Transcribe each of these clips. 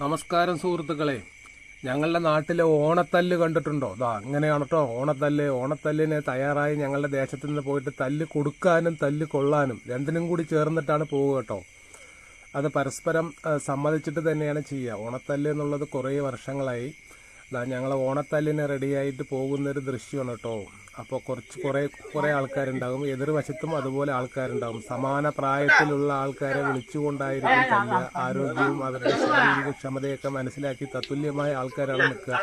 നമസ്കാരം സുഹൃത്തുക്കളെ, ഞങ്ങളുടെ നാട്ടിലെ ഓണത്തല്ല് കണ്ടിട്ടുണ്ടോ? അങ്ങനെയാണ് കേട്ടോ ഓണത്തല്ല്. ഓണത്തല്ലിന് തയ്യാറായി ഞങ്ങളുടെ ദേശത്ത് നിന്ന് പോയിട്ട് തല്ല് കൊടുക്കാനും തല്ല് കൊള്ളാനും രണ്ടിനും കൂടി ചേർന്നിട്ടാണ് പോവുക കേട്ടോ. അത് പരസ്പരം സമ്മതിച്ചിട്ട് തന്നെയാണ് ചെയ്യുക. ഓണത്തല്ല് എന്നുള്ളത് കുറേ വർഷങ്ങളായി ഞങ്ങൾ ഓണത്തല്ലിന് റെഡിയായിട്ട് പോകുന്നൊരു ദൃശ്യമാണ് കേട്ടോ. അപ്പോൾ കുറേ ആൾക്കാരുണ്ടാകും, എതിർവശത്തും അതുപോലെ ആൾക്കാരുണ്ടാകും. സമാന പ്രായത്തിലുള്ള ആൾക്കാരെ വിളിച്ചുകൊണ്ടായിരിക്കും തല്ലുക. ആരോഗ്യവും അവരുടെ ശാരീരിക ക്ഷമതയൊക്കെ മനസ്സിലാക്കി തത്തുല്യമായ ആൾക്കാരാണ് നിൽക്കുക.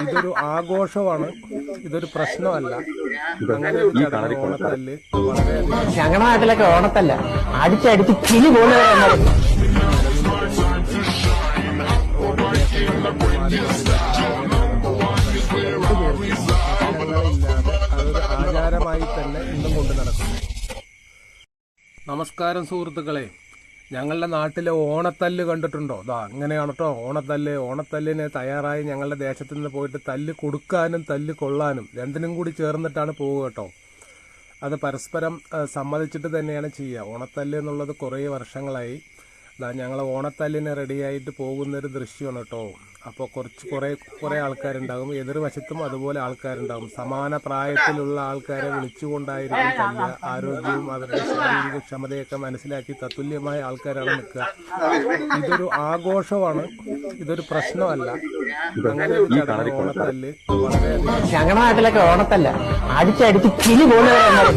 ഇതൊരു ആഘോഷമാണ്, ഇതൊരു പ്രശ്നമല്ല. അങ്ങനെ ഒരു ചടങ്ങ് ഓണത്തല്ല് വളരെയധികം ഞങ്ങളുടെ നാട്ടിലൊക്കെ ഓണത്തല്ല അടിച്ചടിച്ച് കിളി പോകുന്നത്. അതൊരു ആചാരമായി തന്നെ ഇന്നും കൊണ്ട് നടക്കുന്നു. നമസ്കാരം സുഹൃത്തുക്കളെ, ഞങ്ങളുടെ നാട്ടിലെ ഓണത്തല്ല് കണ്ടിട്ടുണ്ടോ? അങ്ങനെയാണ് കേട്ടോ ഓണത്തല്ല്. ഓണത്തല്ലിന് തയ്യാറായി ഞങ്ങളുടെ ദേശത്ത് നിന്ന് പോയിട്ട് തല്ല് കൊടുക്കാനും തല്ല് കൊള്ളാനും രണ്ടിനും കൂടി ചേർന്നിട്ടാണ് പോവുക കേട്ടോ. അത് പരസ്പരം സമ്മതിച്ചിട്ട് തന്നെയാണ് ചെയ്യുക. ഓണത്തല്ല് എന്നുള്ളത് കുറേ വർഷങ്ങളായി ഞങ്ങൾ ഓണത്തല്ലിന് റെഡിയായിട്ട് പോകുന്നൊരു ദൃശ്യമാണ് കേട്ടോ. അപ്പോൾ കുറേ ആൾക്കാരുണ്ടാകും, എതിർവശത്തും അതുപോലെ ആൾക്കാരുണ്ടാകും. സമാന പ്രായത്തിലുള്ള ആൾക്കാരെ വിളിച്ചുകൊണ്ടായിരിക്കും തല്ലുക. ആരോഗ്യവും അവരുടെ ശാരീരിക ക്ഷമതയൊക്കെ മനസ്സിലാക്കി തത്തുല്യമായ ആൾക്കാരാണ് നിൽക്കുക. ഇതൊരു ആഘോഷമാണ്, ഇതൊരു പ്രശ്നമല്ല. അങ്ങനെ ഒരു ചടങ്ങ് ഓണത്തല്ല് വളരെയധികം ഞങ്ങളുടെ നാട്ടിലൊക്കെ ഓണത്തല്ല അടിച്ചടിച്ച് കിളി പോകുന്നത്.